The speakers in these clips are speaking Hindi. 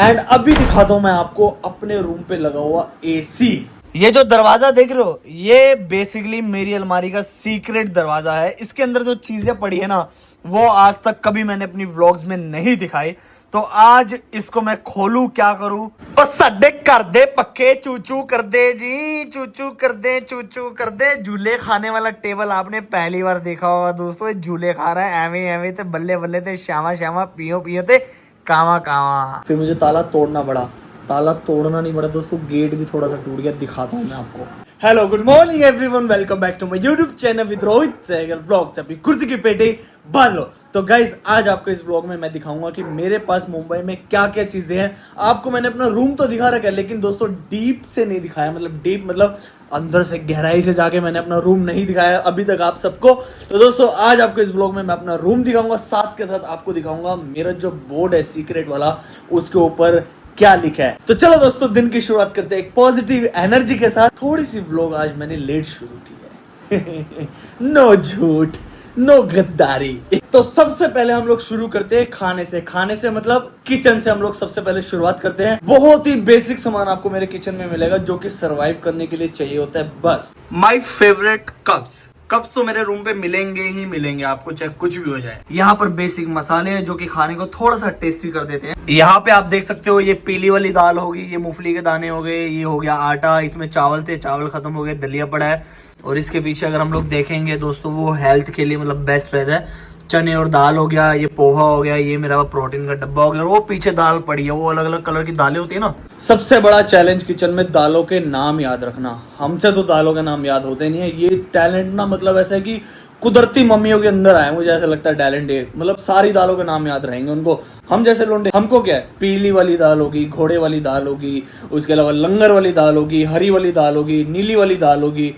एंड अभी दिखाता हूं मैं आपको अपने रूम पे लगा हुआ एसी। ये जो दरवाजा देख रहे हो, ये बेसिकली मेरी अलमारी का सीक्रेट दरवाजा है। इसके अंदर जो चीजें पड़ी है ना, वो आज तक कभी मैंने अपनी व्लॉग्स में नहीं दिखाई। तो आज इसको मैं खोलूं, क्या करूं। और साडे कर दे पक्के चूचू कर दे जी, चूचू कर दे, चूचू कर दे। झूले खाने वाला टेबल आपने पहली बार देखा होगा दोस्तों। ये झूले खा रहा है एवे एवे ते बल्ले बल्ले ते श्यामा श्यामा पियो पियो ते कावा कावा। फिर मुझे ताला तोड़ना पड़ा। ताला तोड़ना नहीं पड़ा दोस्तों, गेट भी थोड़ा सा टूट गया, दिखाता हूँ मैं आपको। Hello good morning everyone, welcome back to my YouTube channel with Rohit Sehgal vlogs. अभी कुर्सी की पेटी बांध लो। तो गाइस, आज आपको इस व्लॉग में मैं दिखाऊंगा कि मेरे पास मुंबई में क्या क्या चीजें हैं। आपको मैंने अपना रूम तो दिखा रखा है, लेकिन दोस्तों डीप से नहीं दिखाया। मतलब डीप मतलब अंदर से गहराई से जाके मैंने अपना रूम नहीं दिखाया अभी तक आप सबको। तो दोस्तों आज आपको इस ब्लॉग में मैं अपना रूम दिखाऊंगा, साथ के साथ आपको दिखाऊंगा मेरा जो बोर्ड है सीक्रेट वाला, उसके ऊपर क्या लिखा है। तो चलो दोस्तों, दिन की शुरुआत करते हैं एक पॉजिटिव एनर्जी के साथ। थोड़ी सी व्लॉग आज मैंने लेट शुरू की है। नो झूठ, नो गद्दारी। तो सबसे पहले हम लोग शुरू करते हैं खाने से मतलब किचन से हम लोग सबसे पहले शुरुआत करते हैं। बहुत ही बेसिक सामान आपको मेरे किचन में मिलेगा जो कि सरवाइव करने के लिए चाहिए होता है बस। माई फेवरेट कप्स तो मेरे रूम पे मिलेंगे ही मिलेंगे आपको, चाहे कुछ भी हो जाए। यहाँ पर बेसिक मसाले हैं जो कि खाने को थोड़ा सा टेस्टी कर देते हैं। यहाँ पे आप देख सकते हो, ये पीली वाली दाल होगी, ये मूंगफली के दाने हो गए, ये हो गया आटा, इसमें चावल थे, चावल खत्म हो गए, दलिया पड़ा है। और इसके पीछे अगर हम लोग देखेंगे दोस्तों, वो हेल्थ के लिए मतलब बेस्ट रहता है। चने और दाल हो गया, ये पोहा हो गया, ये मेरा प्रोटीन का डब्बा हो गया। और वो पीछे दाल पड़ी है, वो अलग अलग कलर की दालें होती है ना। सबसे बड़ा चैलेंज किचन में दालों के नाम याद रखना। हमसे तो दालों के नाम याद होते नहीं है। ये टैलेंट ना मतलब ऐसा है कि कुदरती मम्मियों के अंदर आया, मुझे ऐसा लगता है टैलेंट है। मतलब सारी दालों के नाम याद रहेंगे उनको। हम जैसे लोंडे, हमको क्या है, पीली वाली दाल होगी, घोड़े वाली दाल होगी, उसके अलावा लंगर वाली दाल होगी, हरी वाली दाल होगी, नीली वाली दाल होगी।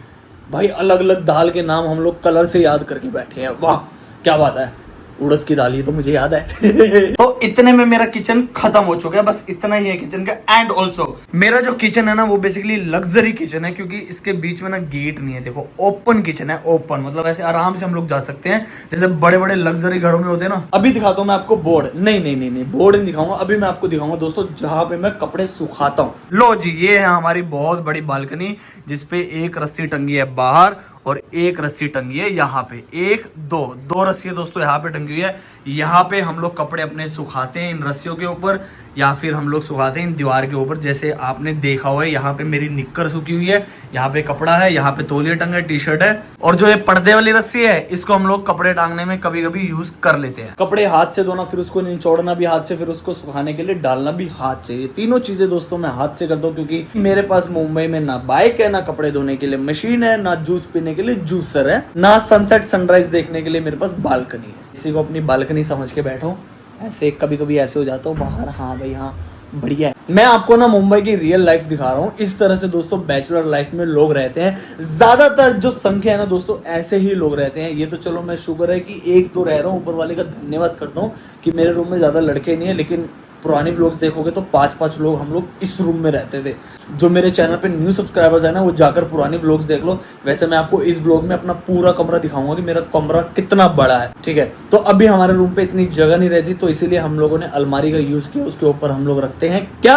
भाई अलग अलग दाल के नाम हम लोग कलर से याद करके बैठे हैं। वाह क्या बात है। उड़द की दाल, ये तो मुझे याद है। तो इतने में मेरा किचन खत्म हो चुका है, बस इतना ही है किचन का। एंड ऑल्सो मेरा जो किचन है ना, वो बेसिकली लग्जरी किचन है, क्योंकि इसके बीच में ना गेट नहीं है। देखो ओपन किचन है, ओपन मतलब ऐसे आराम से हम लोग जा सकते हैं, जैसे बड़े बड़े लग्जरी घरों में होते हैं ना। अभी दिखाता हूँ मैं आपको बोर्ड। नहीं, बोर्ड नहीं दिखाऊंगा। अभी मैं आपको दिखाऊंगा दोस्तों जहां पे मैं कपड़े सुखाता हूँ। लो जी, ये है हमारी बहुत बड़ी बालकनी, जिसपे एक रस्सी टंगी है बाहर और एक रस्सी टंगी है यहाँ पे। एक दो रस्सी दोस्तों यहाँ पे टंगी हुई है। यहाँ पे हम लोग कपड़े अपने सुखाते हैं इन रस्सियों के ऊपर, या फिर हम लोग सुखाते हैं इन दीवार के ऊपर। जैसे आपने देखा हुआ है, यहाँ पे मेरी निक्कर सूखी हुई है, यहाँ पे कपड़ा है, यहाँ पे तौलिया टंगा है, टी शर्ट है। और जो ये पर्दे वाली रस्सी है, इसको हम लोग कपड़े टांगने में कभी कभी यूज कर लेते हैं। कपड़े हाथ से धोना, फिर उसको निचोड़ना भी हाथ से, फिर उसको सुखाने के लिए डालना भी हाथ से। ये तीनों चीजें दोस्तों मैं हाथ से करता हूँ, क्योंकि मेरे पास मुंबई में ना बाइक है, ना कपड़े धोने के लिए मशीन है, ना जूस पीने के लिए जूसर है, ना सनसेट सनराइज देखने के लिए मेरे पास बालकनी है। किसी को अपनी बालकनी समझ के बैठो। ऐसे कभी कभी ऐसे हो जाता हूँ बाहर, हाँ भाई हाँ बढ़िया है। मैं आपको ना मुंबई की रियल लाइफ दिखा रहा हूँ। इस तरह से दोस्तों बैचलर लाइफ में लोग रहते हैं। ज्यादातर जो संख्या है ना दोस्तों, ऐसे ही लोग रहते हैं। ये तो चलो मैं शुक्र है कि एक दो रह रहा हूँ, ऊपर वाले का धन्यवाद करता हूँ कि मेरे रूम में ज्यादा लड़के नहीं है। लेकिन पुरानी व्लॉग्स देखोगे तो 5-5 लोग हम लोग इस रूम में रहते थे। जो मेरे चैनल पे न्यू सब्सक्राइबर्स है ना, वो जाकर पुरानी व्लॉग्स देख लो। वैसे मैं आपको इस व्लॉग में अपना पूरा कमरा दिखाऊंगा कि मेरा कमरा कितना बड़ा है, ठीक है। तो अभी हमारे रूम पे इतनी जगह नहीं रहती, तो इसीलिए हम लोगों ने अलमारी का यूज किया। उसके ऊपर हम लोग रखते हैं क्या,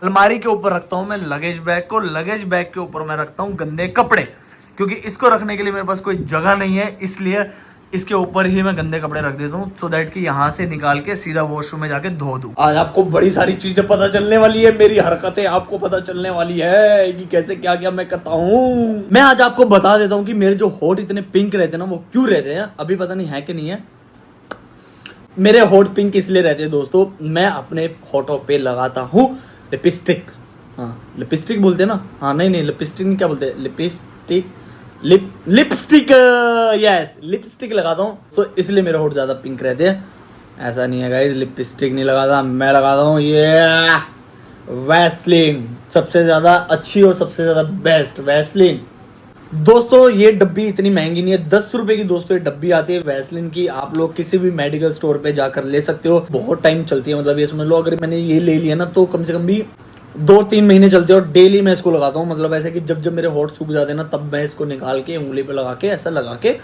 अलमारी के ऊपर रखता हूँ मैं लगेज बैग को, लगेज बैग के ऊपर मैं रखता हूँ गंदे कपड़े, क्योंकि इसको रखने के लिए मेरे पास कोई जगह नहीं है। इसलिए इसके ऊपर ही मैं गंदे कपड़े रख देता हूँ, सो दैट कि यहाँ से निकाल के सीधा वॉशरूम में जाके धो दूं। आज आपको बड़ी सारी चीजें पता चलने वाली है। मेरी हरकतें आपको पता चलने वाली है कि कैसे क्या क्या मैं करता हूँ। मैं आज आपको बता देता हूँ कि मेरे जो होठ इतने पिंक रहते हैं ना, वो क्यों रहते हैं। अभी पता नहीं है कि नहीं है। मेरे होठ पिंक इसलिए रहते हैं दोस्तों, मैं अपने होठों पे लगाता हूँ लिपस्टिक। हाँ लिपस्टिक बोलते हैं ना, हाँ नहीं लिपस्टिक नहीं, क्या बोलते हैं, लिपस्टिक यस, लिपस्टिक लगाता हूँ, तो इसलिए मेरे होठ ज्यादा पिंक रहते हैं। ऐसा नहीं है गाइस, लिपस्टिक नहीं लगाता मैं, लगाता हूँ ये वैसलीन, सबसे ज्यादा अच्छी और सबसे ज्यादा बेस्ट वैसलीन। दोस्तों ये डब्बी इतनी महंगी नहीं है, 10 रुपए की दोस्तों ये डब्बी आती है वैसलीन की। आप लोग किसी भी मेडिकल स्टोर पे जाकर ले सकते हो, बहुत टाइम चलती है। मतलब ये समझ लो, अगर मैंने ये ले लिया ना, तो कम से कम भी 2-3 महीने चलते हैं। और डेली मैं इसको लगाता हूँ। मतलब ऐसे कि जब जब मेरे होठ सूख जाते हैं ना, तब मैं इसको निकाल के उंगली पे लगा के ऐसा लगा के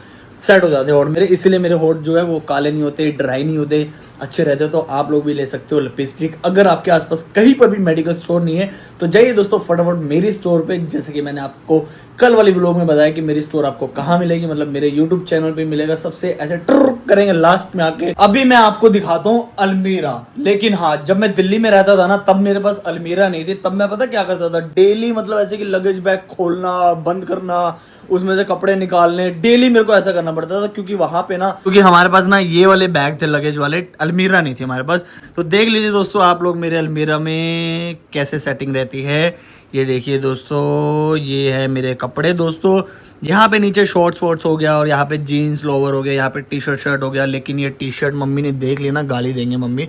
सेट हो जाते हैं होठ मेरे, इसलिए मेरे होठ जो है वो काले नहीं होते, ड्राई नहीं होते, अच्छे रहते हो। तो आप लोग भी ले सकते हो लिपस्टिक। अगर आपके आसपास कहीं पर भी मेडिकल स्टोर नहीं है तो जाइए दोस्तों फटाफट मेरी स्टोर पे। जैसे कि मैंने आपको कल वाली व्लॉग में बताया कि मेरी स्टोर आपको कहाँ मिलेगी, मतलब मेरे यूट्यूब चैनल पे मिलेगा। सबसे ऐसे ट्रुक करेंगे लास्ट में आके। अभी मैं आपको दिखाता हूँ अलमीरा। लेकिन हाँ, जब मैं दिल्ली में रहता था ना तब मेरे पास अलमीरा नहीं थी। तब मैं पता क्या करता था, डेली मतलब ऐसे कि लगेज बैग खोलना, बंद करना, उसमें से कपड़े निकालने, डेली मेरे को ऐसा करना पड़ता था। क्योंकि वहां पे ना, क्योंकि हमारे पास ना ये वाले बैग थे लगेज वाले, अलमीरा नहीं थी हमारे पास। तो देख लीजिए दोस्तों आप लोग मेरे अलमीरा में कैसे सेटिंग रहती है। ये देखिए दोस्तों, ये है मेरे कपड़े दोस्तों। यहाँ पे नीचे शॉर्ट्स वॉर्ट्स हो गया, और यहाँ पे जीन्स लोवर हो गया, यहाँ पे टी शर्ट शर्ट हो गया। लेकिन ये टी शर्ट मम्मी ने देख लिया ना, गाली देंगे मम्मी।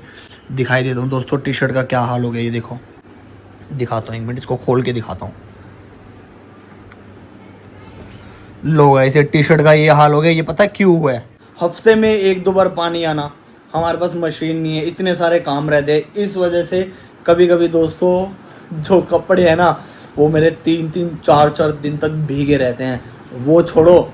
दिखाई देता हूँ दोस्तों टी शर्ट का क्या हाल हो गया। ये देखो, दिखाता हूँ, एक मिनट इसको खोल के दिखाता हूँ। लो गाइस, टी शर्ट का ये हाल हो गया। ये पता क्यों हुआ है? हफ्ते में 1-2 बार पानी आना, हमारे पास मशीन नहीं है, इतने सारे काम रहते हैं, इस वजह से कभी कभी दोस्तों जो कपड़े हैं ना वो मेरे 3-3, 4-4 दिन तक भीगे रहते हैं। वो छोड़ो,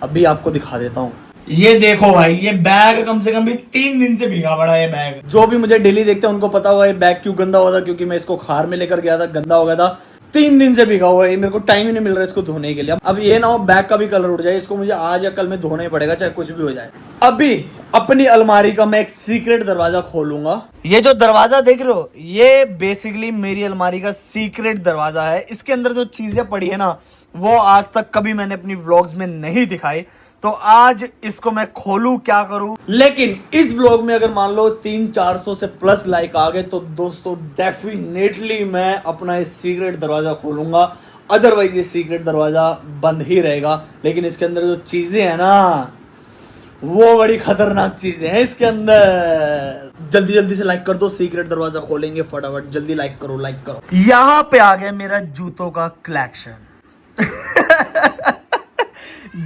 अभी आपको दिखा देता हूँ। ये देखो भाई, ये बैग कम से कम भी 3 दिन से भीगा पड़ा है। ये बैग जो भी मुझे डेली देखते हैं उनको पता होगा ये बैग क्यों गंदा हुआ था, क्योंकि मैं इसको खार में लेकर गया था, गंदा हो गया था। 3 दिन से भीगा हुआ है, मेरे को टाइम ही नहीं मिल रहा है इसको धोने के लिए। अब ये ना हो बैग का भी कलर उड़ जाए, इसको मुझे आज या कल में धोना ही पड़ेगा, चाहे कुछ भी हो जाए। अभी अपनी अलमारी का मैं एक सीक्रेट दरवाजा खोलूंगा। ये जो दरवाजा देख रहे हो, ये बेसिकली मेरी अलमारी का सीक्रेट दरवाजा है। इसके अंदर जो चीजें पड़ी है ना वो आज तक कभी मैंने अपनी व्लॉग्स में नहीं दिखाई। तो आज इसको मैं खोलूं, क्या करूं। लेकिन इस व्लॉग में अगर मान लो 300-400 से प्लस लाइक आ गए तो दोस्तों डेफिनेटली मैं अपना ये सीक्रेट दरवाजा खोलूंगा। अदरवाइज ये सीक्रेट दरवाजा बंद ही रहेगा। लेकिन इसके अंदर जो चीजें हैं ना वो बड़ी खतरनाक चीजें हैं इसके अंदर। जल्दी जल्दी से लाइक कर दो, सीक्रेट दरवाजा खोलेंगे फटाफट। जल्दी लाइक करो, लाइक करो। यहाँ पे आ गया मेरा जूतों का कलेक्शन।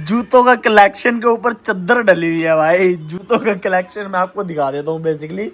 जूतों का कलेक्शन के ऊपर चद्दर डली हुई है भाई। जूतों का कलेक्शन मैं आपको दिखा देता हूँ बेसिकली।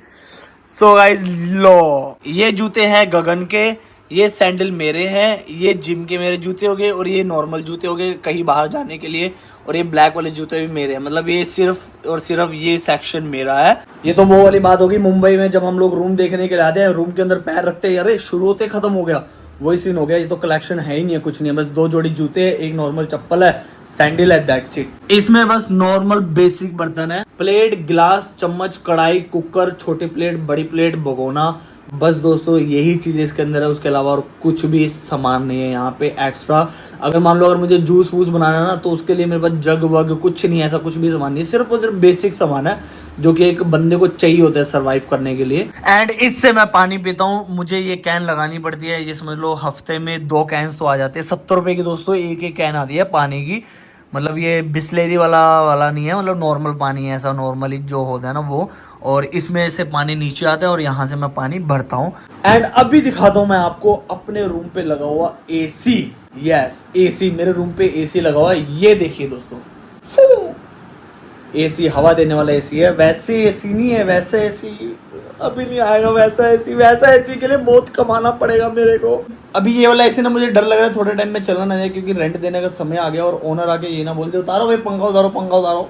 सो गाइस लो, ये जूते हैं गगन के, ये सैंडल मेरे हैं, ये जिम के मेरे जूते हो गए, और ये नॉर्मल जूते हो गए कहीं बाहर जाने के लिए, और ये ब्लैक वाले जूते भी मेरे हैं। मतलब ये सिर्फ और सिर्फ ये सेक्शन मेरा है। ये तो वो वाली बात होगी मुंबई में जब हम लोग रूम देखने के लिए आते हैं, रूम के अंदर पैर रखते हैं, अरे शुरू होते खत्म हो गया, वही सीन हो गया। ये तो कलेक्शन है ही नहीं है, कुछ नहीं है, बस 2 जोड़ी जूते है, एक नॉर्मल चप्पल है, सैंडल है, दैट्स इट। इसमें बस नॉर्मल बेसिक बर्तन है, प्लेट, गिलास, चम्मच, कढ़ाई, कुकर, छोटी प्लेट, बड़ी प्लेट, भगोना, बस दोस्तों यही चीज इसके अंदर है। उसके अलावा और कुछ भी सामान नहीं है यहाँ पे एक्स्ट्रा। अगर मान लो अगर मुझे जूस वूस बनाना है ना तो उसके लिए मेरे पास जग वग कुछ नहीं है, ऐसा कुछ भी सामान नहीं है। सिर्फ और सिर्फ बेसिक सामान है जो कि एक बंदे को चाहिए होता है सर्वाइव करने के लिए। एंड इससे मैं पानी पीता हूँ। मुझे ये कैन लगानी पड़ती है, ये समझ लो हफ्ते में 2 कैंस तो आ जाते हैं। 70 रुपए की दोस्तों एक कैन आती है पानी की। मतलब ये बिस्लेरी वाला नहीं है, मतलब नॉर्मल पानी है, ऐसा नॉर्मली जो होता है ना वो। और इसमें से पानी नीचे आता है और यहाँ से मैं पानी भरता हूँ। एंड अभी दिखाता हूँ मैं आपको अपने रूम पे लगा हुआ एसी। यस, एसी, मेरे रूम पे एसी लगा हुआ है। ये देखिए दोस्तों, एसी हवा देने वाला एसी है। वैसे एसी नहीं है, वैसे एसी अभी नहीं आएगा। वैसा एसी के लिए बहुत कमाना पड़ेगा मेरे को। अभी ये वाला एसी ना मुझे डर लग रहा है थोड़े टाइम में चला ना जाए, क्योंकि रेंट देने का समय आ गया और ओनर आके ये ना बोल दे उतारो भाई पंखा उतारो, पंखा उतारो,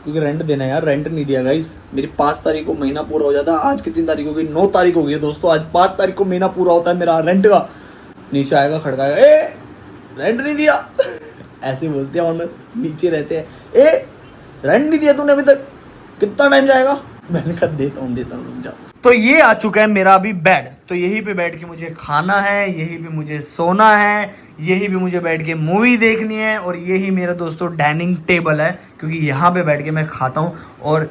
क्योंकि रेंट देना है यार। रेंट नहीं दिया गाइस। मेरी 5 तारीख को महीना पूरा हो जाता है। आज कितनी तारीख हो गई? 9 तारीख हो गई है दोस्तों। आज 5 तारीख को महीना पूरा होता है मेरा रेंट का। नीचे आएगा, खड़काएगा, ए रेंट नहीं दिया। ऐसे बोलते हैं ओनर, नीचे रहते हैं, ए रेंट नहीं दिया तूने अभी तक, कितना टाइम जाएगा? मैंने कहा देता हूँ रुक जाओ। तो ये आ चुका है मेरा अभी बेड। तो यहीं पे बैठ के मुझे खाना है, यहीं पे मुझे सोना है, यहीं पे मुझे बैठ के मूवी देखनी है, और यही मेरा दोस्तों डाइनिंग टेबल है, क्योंकि यहाँ पे बैठ के मैं खाता हूँ। और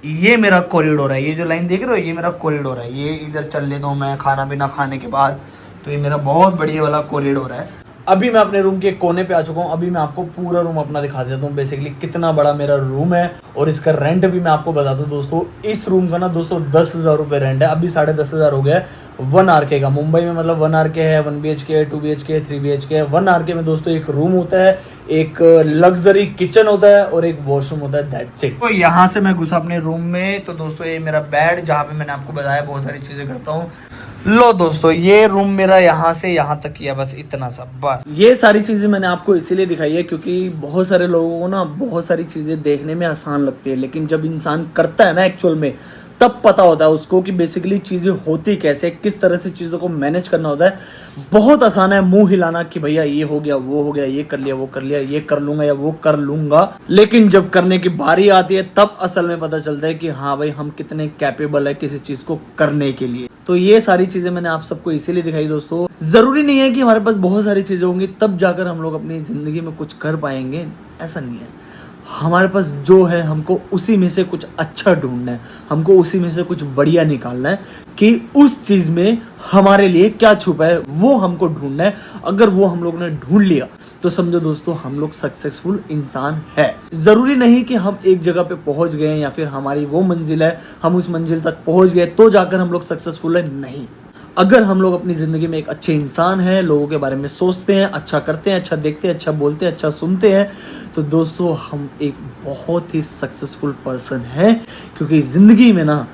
ये मेरा कॉरिडोर है, ये जो लाइन देख रहे हो ये मेरा कॉरिडोर है। ये इधर चल लेता हूँ मैं खाना पीना खाने के बाद। तो ये मेरा बहुत बढ़िया वाला कॉरिडोर है। अभी मैं अपने रूम के कोने पे आ चुका हूँ। अभी मैं आपको पूरा रूम अपना दिखा देता हूँ बेसिकली कितना बड़ा मेरा रूम है। और इसका रेंट भी मैं आपको बता दूँ दोस्तों, इस रूम का ना दोस्तों 10,000 रुपये रेंट है। अभी 10,500 हो गया है 1 RK का। मुंबई में मतलब 1 RK है, 1 BHK है, 2 BHK, 3 BHK है। 1 RK में दोस्तों एक रूम होता है, एक लग्जरी किचन होता है और एक वॉशरूम होता है, दैट्स इट। तो यहाँ से मैं घुसा अपने रूम में। तो दोस्तों ये मेरा बेड, जहाँ पे मैंने आपको बताया बहुत सारी चीजें करता हूँ। लो दोस्तों, ये रूम मेरा यहाँ से यहाँ तक किया, बस इतना सा बस। ये सारी चीजें मैंने आपको इसीलिए दिखाई है क्योंकि बहुत सारे लोगों को ना बहुत सारी चीजें देखने में आसान लगती है, लेकिन जब इंसान करता है ना एक्चुअल में, तब पता होता है उसको कि बेसिकली चीजें होती कैसे, किस तरह से चीजों को मैनेज करना होता है। बहुत आसान है मुंह हिलाना कि भैया ये हो गया, वो हो गया, ये कर लिया, वो कर लिया, ये कर लूंगा या वो कर लूंगा, लेकिन जब करने की बारी आती है तब असल में पता चलता है कि हाँ भाई हम कितने कैपेबल है किसी चीज को करने के लिए। तो ये सारी चीजें मैंने आप सबको इसीलिए दिखाई दोस्तों। जरूरी नहीं है कि हमारे पास बहुत सारी चीजें होंगी तब जाकर हम लोग अपनी जिंदगी में कुछ कर पाएंगे, ऐसा नहीं है। हमारे पास जो है हमको उसी में से कुछ अच्छा ढूंढना है, हमको उसी में से कुछ बढ़िया निकालना है कि उस चीज में हमारे लिए क्या छुपा है वो हमको ढूंढना है। अगर वो हम लोग ने ढूंढ लिया तो समझो दोस्तों हम लोग सक्सेसफुल इंसान है। जरूरी नहीं कि हम एक जगह पे पहुंच गए या फिर हमारी वो मंजिल है, हम उस मंजिल तक पहुंच गए तो जाकर हम लोग सक्सेसफुल है, नहीं। अगर हम लोग अपनी जिंदगी में एक अच्छे इंसान हैं, लोगों के बारे में सोचते हैं, अच्छा करते हैं, अच्छा देखते हैं, अच्छा बोलते हैं, अच्छा सुनते हैं, तो दोस्तों हम एक बहुत ही सक्सेसफुल पर्सन है। क्योंकि जिंदगी में ना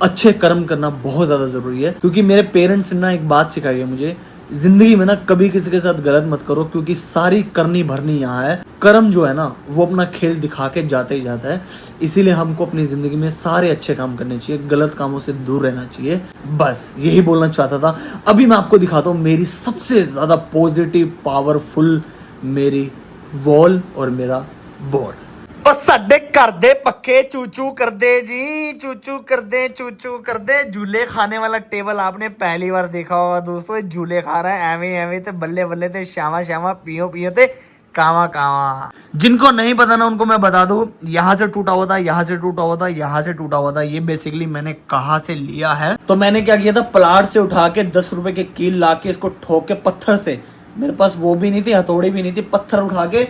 अच्छे कर्म करना बहुत ज्यादा जरूरी है। क्योंकि मेरे पेरेंट्स ने ना एक बात सिखाई है मुझे, जिंदगी में ना कभी किसी के साथ गलत मत करो, क्योंकि सारी करनी भरनी यहाँ है। कर्म जो है ना वो अपना खेल दिखा के जाता ही जाता है। इसीलिए हमको अपनी जिंदगी में सारे अच्छे काम करने चाहिए, गलत कामों से दूर रहना चाहिए। बस यही बोलना चाहता था। अभी मैं आपको दिखाता हूँ मेरी सबसे ज्यादा पॉजिटिव पावरफुल मेरी वॉल और मेरा बोर्ड। ਉਹ ਸਾਡੇ ਘਰ ਦੇ पक्के चूचू कर दे जी, चूचू कर दे, चूचू कर दे। झूले खाने वाला टेबल आपने पहली बार देखा होगा दोस्तों, झूले खा रहा है एवे एवे ते बल्ले बल्ले ते श्यामा श्यामा पियो पियो ते कावा कावा। जिनको नहीं पता ना उनको मैं बता दूं, यहाँ से टूटा हुआ था, यहाँ से टूटा हुआ था, यहाँ से टूटा हुआ था। ये बेसिकली मैंने कहाँ से लिया है, तो मैंने क्या किया था, प्लाट से उठा के 10 रुपए के कील ला के इसको ठोक के पत्थर से, मेरे पास वो भी नहीं थी, हथौड़ी भी नहीं थी, पत्थर उठा के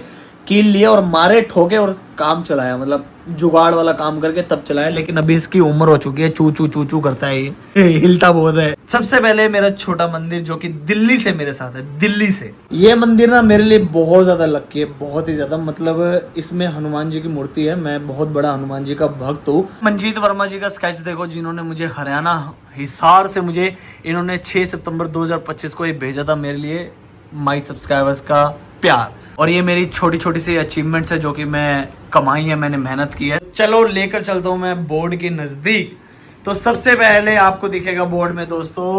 कील लिया और मारे ठोके और काम चलाया, मतलब जुगाड़ वाला काम करके तब चलाया। लेकिन अभी इसकी उम्र हो चुकी है, चू चू चू चू करता है ये हिलता बहुत है। सबसे पहले मेरा छोटा मंदिर जो कि दिल्ली से मेरे साथ है, दिल्ली से। ये मंदिर ना मेरे लिए बहुत ज्यादा लकी है, बहुत ही ज्यादा। मतलब इसमें हनुमान जी की मूर्ति है, मैं बहुत बड़ा हनुमान जी का भक्त हूँ। मंजीत वर्मा जी का स्केच देखो, जिन्होंने मुझे हरियाणा हिसार से मुझे इन्होंने 6 सितंबर 2025 को ये भेजा था मेरे लिए, माई सब्सक्राइबर्स का प्यार। और ये मेरी छोटी छोटी सी अचीवमेंट्स है जो कि मैं कमाई है, मैंने मेहनत की है। चलो लेकर चलता हूँ मैं बोर्ड के नजदीक। तो सबसे पहले आपको दिखेगा बोर्ड में दोस्तों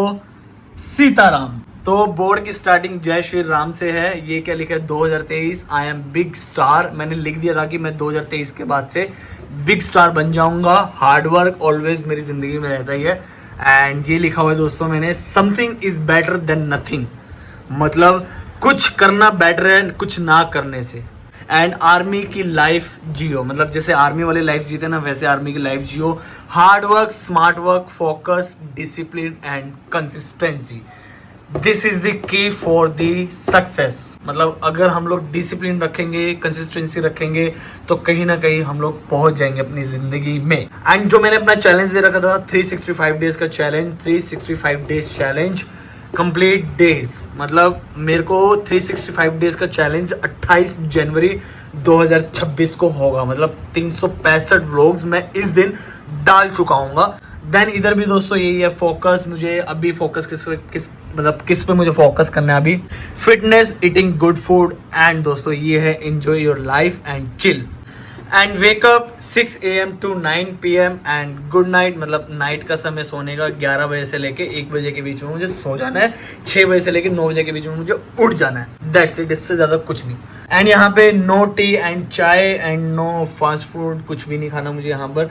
सीताराम। तो बोर्ड की स्टार्टिंग जय श्री राम से है। ये क्या लिखा है, 2023 आई एम बिग स्टार। मैंने लिख दिया था कि मैं 2023 के बाद से बिग स्टार बन जाऊंगा। हार्डवर्क ऑलवेज मेरी जिंदगी में रहता ही है। एंड ये लिखा हुआ है दोस्तों मैंने, something is better than nothing, मतलब कुछ करना बेटर है कुछ ना करने से। एंड आर्मी की लाइफ जियो, मतलब जैसे आर्मी वाली लाइफ जीते ना वैसे आर्मी की life Jio. Hard work, smart work, focus, discipline and consistency, this is the key for the success. मतलब अगर हम लोग डिसिप्लिन रखेंगे, कंसिस्टेंसी रखेंगे तो कहीं ना कहीं हम लोग पहुंच जाएंगे अपनी जिंदगी में। एंड जो मैंने अपना चैलेंज दे रखा था 365 डेज का challenge, 365 days challenge complete days, मतलब मेरे को 365 डेज का चैलेंज 28 जनवरी 2026 को होगा। मतलब 365 व्लॉग्स मैं इस दिन डाल चुका हूँ। देन इधर भी दोस्तों यही है फोकस। मुझे अभी फोकस किस पे मुझे फोकस करना है अभी, fitness, eating good food and दोस्तों ये है enjoy your life and chill and wake up 6 AM to 9 PM and good night, मतलब नाइट का समय सोने का 11 बजे से लेके 1 बजे के बीच में मुझे सो जाना है। 6 बजे से लेके 9 बजे के बीच में मुझे उठ जाना है। दैट्स इट, इससे ज्यादा कुछ नहीं। एंड यहाँ पे नो टी एंड चाय एंड नो फास्ट फूड, कुछ भी नहीं खाना मुझे यहाँ पर।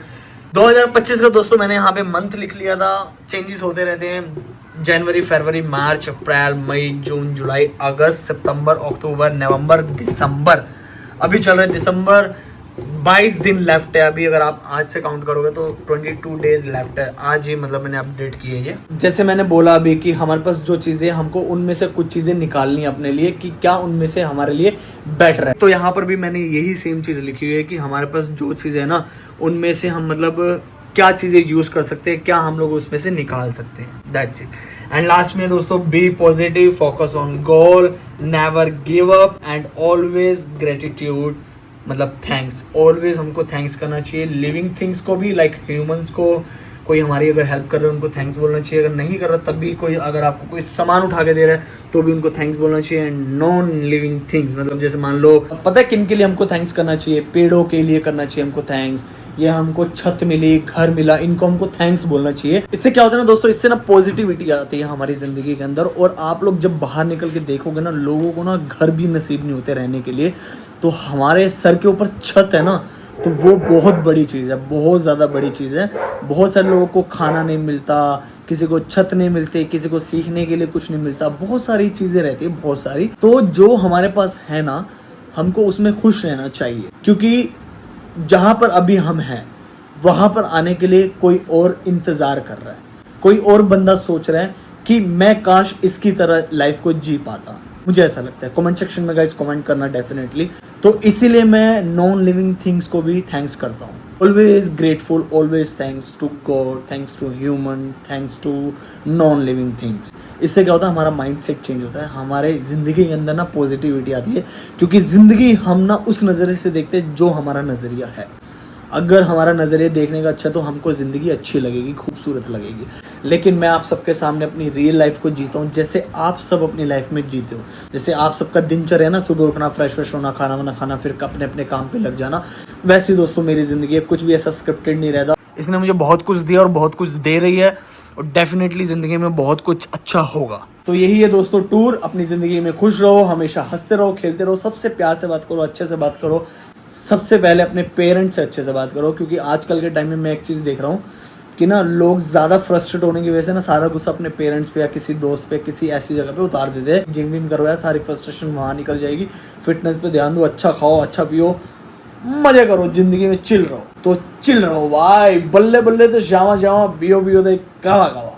2025 का दोस्तों मैंने यहाँ पे मंथ लिख लिया था, चेंजेस होते रहते हैं। जनवरी, फरवरी, मार्च, अप्रैल, मई, जून, जुलाई, अगस्त, सितंबर, अक्टूबर, नवंबर, दिसंबर। अभी चल रहा है दिसंबर, 22 दिन लेफ्ट है अभी। अगर आप आज से काउंट करोगे तो 22 डेज लेफ्ट है। आज ही मतलब मैंने अपडेट की है ये। जैसे मैंने बोला अभी कि हमारे पास जो चीजें, हमको उनमें से कुछ चीजें निकालनी है अपने लिए कि क्या उनमें से हमारे लिए बेटर है। तो यहाँ पर भी मैंने यही सेम चीज लिखी हुई है कि हमारे पास जो चीजें है ना उनमें से हम मतलब क्या चीजें यूज कर सकते हैं, क्या हम लोग उसमें से निकाल सकते हैं। That's it. एंड लास्ट में दोस्तों be positive, focus on goal, never give up and always gratitude, मतलब थैंक्स। ऑलवेज हमको थैंक्स करना चाहिए लिविंग थिंग्स को भी, लाइक ह्यूमंस को, कोई हमारी अगर हेल्प कर रहे हैं उनको थैंक्स बोलना चाहिए, अगर नहीं कर रहा तब भी कोई अगर आपको कोई सामान उठा के दे रहा है तो भी उनको थैंक्स बोलना चाहिए। नॉन लिविंग थिंग्स मतलब जैसे मान लो, पता है किन के लिए हमको थैंक्स करना चाहिए? पेड़ों के लिए करना चाहिए हमको थैंक्स, ये हमको छत मिली, घर मिला, इनको हमको थैंक्स बोलना चाहिए। इससे क्या होता है ना दोस्तों, इससे ना पॉजिटिविटी आती है हमारी जिंदगी के अंदर। और आप लोग जब बाहर निकल के देखोगे ना, लोगों को ना घर भी नसीब नहीं होते रहने के लिए, तो हमारे सर के ऊपर छत है ना, तो वो बहुत बड़ी चीज़ है, बहुत ज़्यादा बड़ी चीज़ है। बहुत सारे लोगों को खाना नहीं मिलता, किसी को छत नहीं मिलती, किसी को सीखने के लिए कुछ नहीं मिलता, बहुत सारी चीज़ें रहती है, बहुत सारी। तो जो हमारे पास है ना, हमको उसमें खुश रहना चाहिए, क्योंकि जहाँ पर अभी हम हैं वहाँ पर आने के लिए कोई और इंतज़ार कर रहा है, कोई और बंदा सोच रहा है कि मैं काश इसकी तरह लाइफ को जी पाता। मुझे ऐसा लगता है। कमेंट सेक्शन में गाइस कमेंट करना डेफिनेटली। तो इसीलिए मैं नॉन लिविंग थिंग्स को भी थैंक्स करता हूँ। Always grateful, always thanks to God, thanks to human, thanks to non living things. इससे क्या होता है, हमारा माइंड सेट चेंज होता है, हमारे ज़िंदगी के अंदर ना पॉजिटिविटी आती है, क्योंकि ज़िंदगी हम ना उस नज़रिए से देखते हैं जो हमारा नज़रिया है। अगर हमारा नज़रिया देखने का अच्छा तो हमको ज़िंदगी अच्छी लगेगी, खूबसूरत लगेगी। लेकिन मैं आप सबके सामने अपनी रियल लाइफ को जीता हूँ, जैसे आप सब अपनी लाइफ में जीते हो। जैसे आप सबका दिनचर्या ना, सुबह उठना, फ्रेश होना, खाना वाना खाना, फिर अपने अपने काम पे लग जाना, वैसे ही दोस्तों मेरी ज़िंदगी है। कुछ भी ऐसा स्क्रिप्टेड नहीं रहता। इसने मुझे बहुत कुछ दिया और बहुत कुछ दे रही है, और डेफिनेटली ज़िंदगी में बहुत कुछ अच्छा होगा। तो यही है दोस्तों टूर। अपनी ज़िंदगी में खुश रहो, हमेशा हंसते रहो, खेलते रहो, सबसे प्यार से बात करो, अच्छे से बात करो। सबसे पहले अपने पेरेंट्स से अच्छे से बात करो, क्योंकि आजकल के टाइम में मैं एक चीज़ देख रहा हूँ कि ना लोग ज़्यादा फ्रस्ट्रेट होने की वजह से ना सारा गुस्सा अपने पेरेंट्स पे या किसी दोस्त पे, किसी ऐसी जगह पे उतार देते हैं। जिम विम करो यार, सारी फ्रस्ट्रेशन वहाँ निकल जाएगी। फिटनेस पे ध्यान दो, अच्छा खाओ, अच्छा पियो, मजे करो, जिंदगी में चिल रहो। तो चिल रहो भाई, बल्ले बल्ले तो जावा जावा, बियो बियो दे कावा कावा।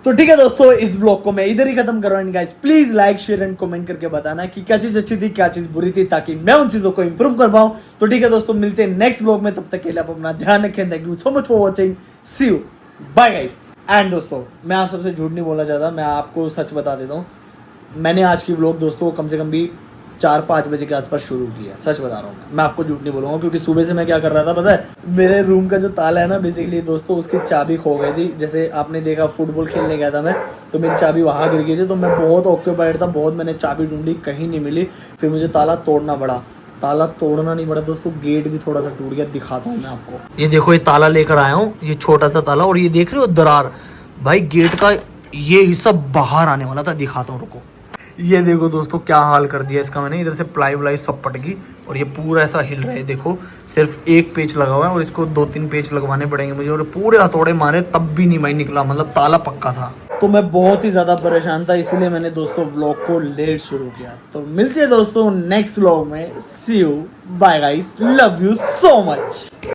तो ठीक है दोस्तों, इस ब्लॉग को मैं इधर ही खत्म कर रहा हूँ। Guys please like, share and comment करके बताना कि क्या चीज अच्छी थी, क्या चीज बुरी थी, ताकि मैं उन चीजों को इंप्रूव कर पाऊँ। तो ठीक है दोस्तों, मिलते हैं नेक्स्ट ब्लॉग में। तब तक के लिए आप अपना ध्यान रखें। Thank you so much for watching, see you, bye guys. And दोस्तों, मैं आप सबसे झूठ नहीं बोलना चाहता, मैं आपको सच बता देता हूँ। मैंने आज की ब्लॉग दोस्तों कम से कम भी 4-5 बजे के आसपास शुरू किया, सच बता रहा हूँ मैं आपको झूठ नहीं बोलूँगा। क्योंकि सुबह से मैं क्या कर रहा था पता है, मेरे रूम का जो ताला है ना, बेसिकली दोस्तों उसकी चाबी खो गई थी। जैसे आपने देखा, फुटबॉल खेलने गया था मैं, तो मेरी चाबी वहाँ गिर गई थी। तो मैं बहुत ऑक्यूपाइड था, बहुत मैंने चाबी ढूंढी, कहीं नहीं मिली। फिर मुझे ताला तोड़ना पड़ा। ताला तोड़ना नहीं पड़ा दोस्तों, गेट भी थोड़ा सा टूट गया, दिखाता हूँ मैं आपको। ये देखो, ये ताला लेकर आया हूँ, ये छोटा सा ताला, और ये देख रहे हो दरार, भाई गेट का ये हिस्सा बाहर आने वाला था, दिखाता हूँ, रुको। ये देखो दोस्तों क्या हाल कर दिया इसका मैंने, इधर से प्लाई व्लाई सब पट गई, और ये पूरा ऐसा हिल रहा है। देखो सिर्फ एक पेच लगा हुआ है, और इसको 2-3 पेच लगवाने पड़ेंगे मुझे, और पूरे हथौड़े मारे तब भी नहीं भाई निकला, मतलब ताला पक्का था। तो मैं बहुत ही ज़्यादा परेशान था, इसलिए मैंने दोस्तों व्लॉग को लेट शुरू किया। तो मिलते हैं दोस्तों नेक्स्ट व्लॉग में, see you, bye guys, love you so much.